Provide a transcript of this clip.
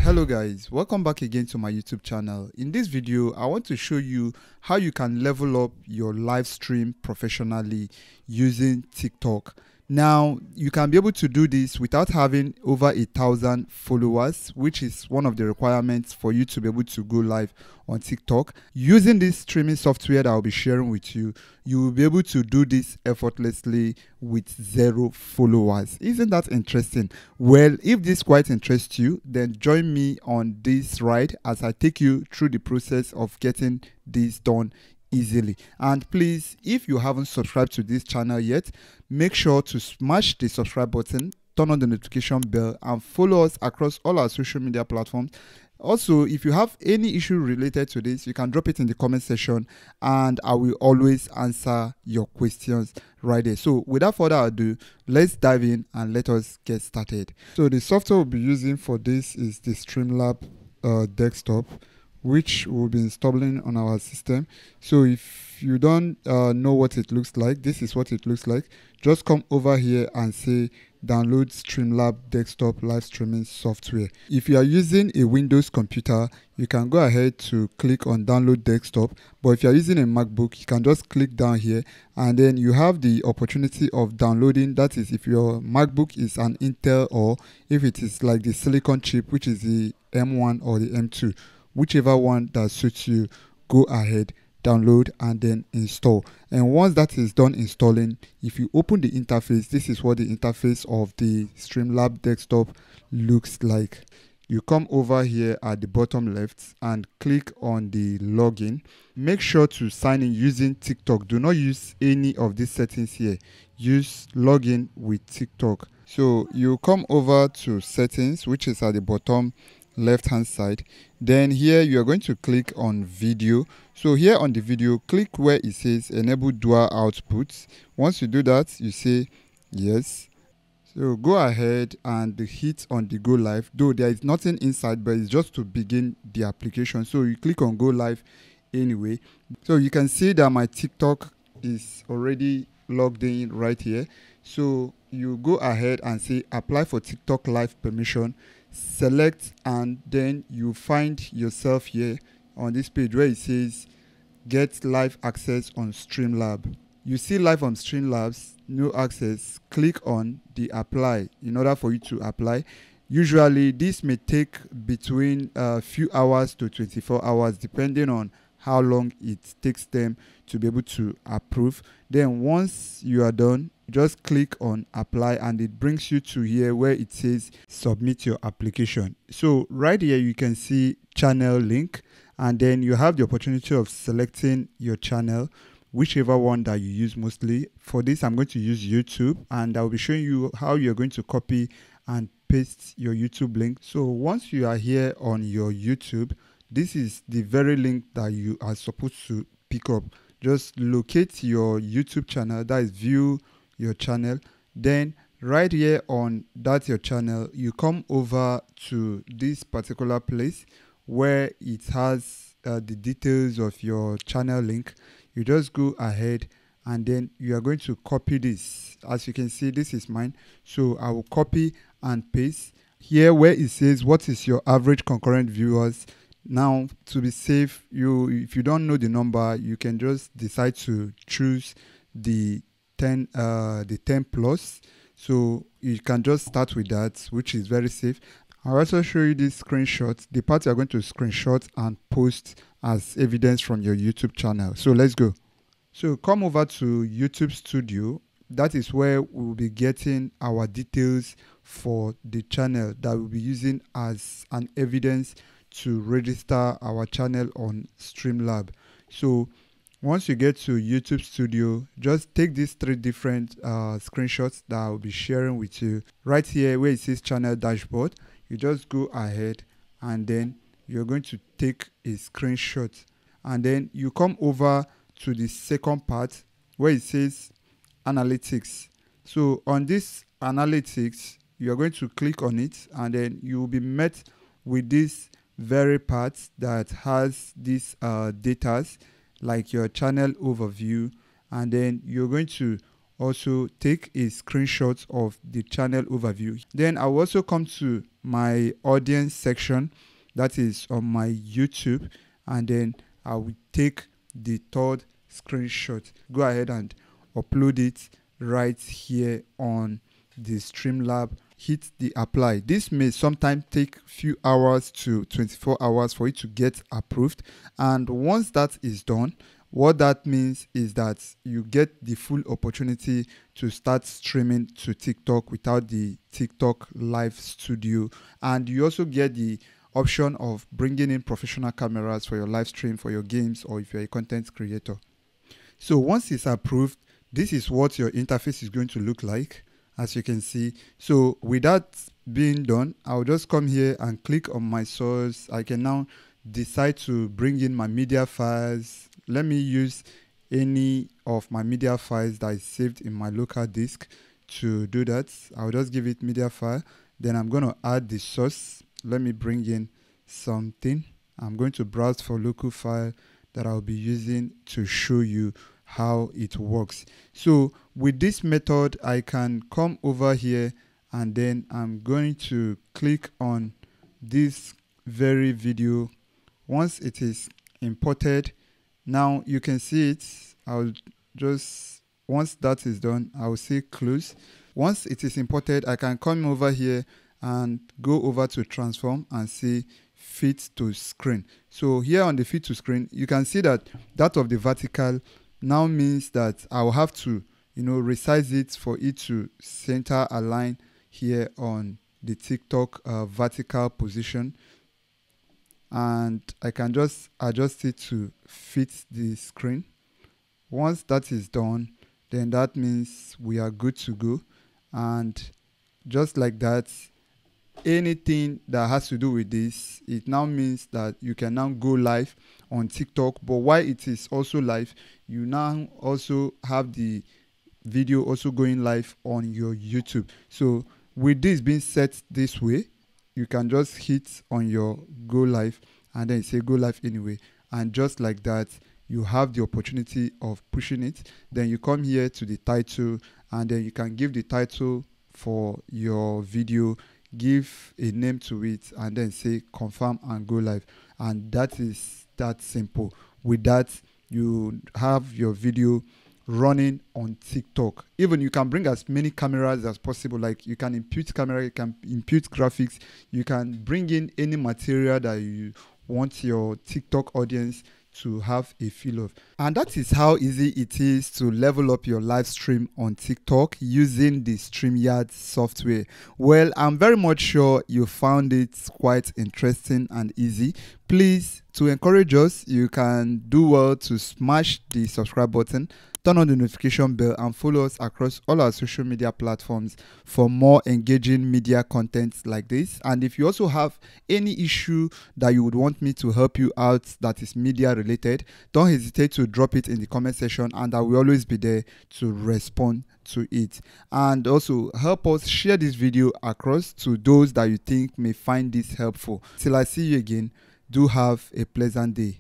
Hello guys, welcome back again to my YouTube channel. In this video, I want to show you how you can level up your live stream professionally using TikTok. Now, you can be able to do this without having over 1,000 followers, which is one of the requirements for you to be able to go live on TikTok. Using this streaming software that I'll be sharing with you, you will be able to do this effortlessly with 0 followers. Isn't that interesting? Well, if this quite interests you, then join me on this ride as I take you through the process of getting this done easily. And please, if you haven't subscribed to this channel yet, make sure to smash the subscribe button, turn on the notification bell, and follow us across all our social media platforms. Also, if you have any issue related to this, you can drop it in the comment section and I will always answer your questions right there. So without further ado, let's dive in and let us get started. So the software we'll be using for this is the Streamlabs desktop, which we'll be installing on our system. So if you don't know what it looks like, this is what it looks like. Just come over here and say download Streamlabs desktop live streaming software. If you are using a Windows computer, you can go ahead to click on download desktop, but if you are using a MacBook, you can just click down here and then you have the opportunity of downloading. That is, if your MacBook is an Intel or if it is like the silicon chip, which is the M1 or the M2, whichever one that suits you, go ahead, download and then install. And once that is done installing, if you open the interface, this is what the interface of the Streamlabs desktop looks like. You come over here at the bottom left and click on the login. Make sure to sign in using TikTok. Do not use any of these settings here. Use login with TikTok. So you come over to settings, which is at the bottom left hand side. Then here you are going to click on video. So here on the video, click where it says enable dual outputs. Once you do that, you say yes. So go ahead and hit on the go live, though there is nothing inside, but it's just to begin the application. So you click on go live anyway. So you can see that my TikTok is already logged in right here. So you go ahead and say apply for TikTok live permission, select, and then you find yourself here on this page where it says get live access on Streamlabs. You see live on Streamlabs, no access. Click on the apply in order for you to apply. Usually this may take between a few hours to 24 hours depending on how long it takes them to be able to approve. Then once you are done, just click on apply and it brings you to here where it says submit your application. So right here you can see channel link, and then you have the opportunity of selecting your channel, whichever one that you use mostly. For this I'm going to use YouTube, and I'll be showing you how you're going to copy and paste your YouTube link. So once you are here on your YouTube, this is the very link that you are supposed to pick up. Just locate your YouTube channel, that is view your channel. Then right here on that your channel, you come over to this particular place where it has the details of your channel link. You just go ahead and then you are going to copy this. As you can see, this is mine. So I will copy and paste here where it says what is your average concurrent viewers. Now, to be safe, if you don't know the number, you can just decide to choose the 10 plus. So you can just start with that, which is very safe. I'll also show you this screenshot, the part you're going to screenshot and post as evidence from your YouTube channel. So let's go. So come over to YouTube Studio. That is where we'll be getting our details for the channel that we'll be using as an evidence to register our channel on Streamlabs. So once you get to YouTube Studio, just take these 3 different screenshots that I'll be sharing with you. Right here where it says channel dashboard, you just go ahead and then you're going to take a screenshot, and then you come over to the second part where it says analytics. So on this analytics, you're going to click on it and then you will be met with this very part that has these data like your channel overview, and then you're going to also take a screenshot of the channel overview. Then I'll also come to my audience section that is on my YouTube, and then I will take the third screenshot, go ahead and upload it right here on the Streamlabs. Hit the apply. This may sometimes take few hours to 24 hours for it to get approved, and once that is done, what that means is that you get the full opportunity to start streaming to TikTok without the TikTok live studio, and you also get the option of bringing in professional cameras for your live stream, for your games, or if you're a content creator. So once it's approved, this is what your interface is going to look like, as you can see. So with that being done, I'll just come here and click on my source. I can now decide to bring in my media files. Let me use any of my media files that is saved in my local disk to do that. I'll just give it media file. Then I'm going to add the source. Let me bring in something. I'm going to browse for local file that I'll be using to show you how it works. So with this method, I can come over here, and then I'm going to click on this very video. Once it is imported, now you can see it. I'll just, once that is done, I'll say close. Once it is imported, I can come over here and go over to transform and say fit to screen. So here on the fit to screen, you can see that that of the vertical now means that I'll have to, resize it for it to center align here on the TikTok vertical position, and I can just adjust it to fit the screen. Once that is done, then that means we are good to go. And just like that, anything that has to do with this, it now means that you can now go live on TikTok. But while it is also live, you now also have the video also going live on your YouTube. So with this being set this way, you can just hit on your go live and then say go live anyway, and just like that, you have the opportunity of pushing it. Then you come here to the title, and then you can give the title for your video, give a name to it, and then say confirm and go live. And that is that simple. With that, you have your video running on TikTok. Even you can bring as many cameras as possible. Like you can impute camera, you can impute graphics, you can bring in any material that you want your TikTok audience to have a feel of. And that is how easy it is to level up your live stream on TikTok using the StreamYard software. Well, I'm very much sure you found it quite interesting and easy. Please, to encourage us, you can do well to smash the subscribe button, turn on the notification bell, and follow us across all our social media platforms for more engaging media content like this. And if you also have any issue that you would want me to help you out that is media related, don't hesitate to drop it in the comment section, and I will always be there to respond to it. And also help us share this video across to those that you think may find this helpful. Till I see you again, do have a pleasant day.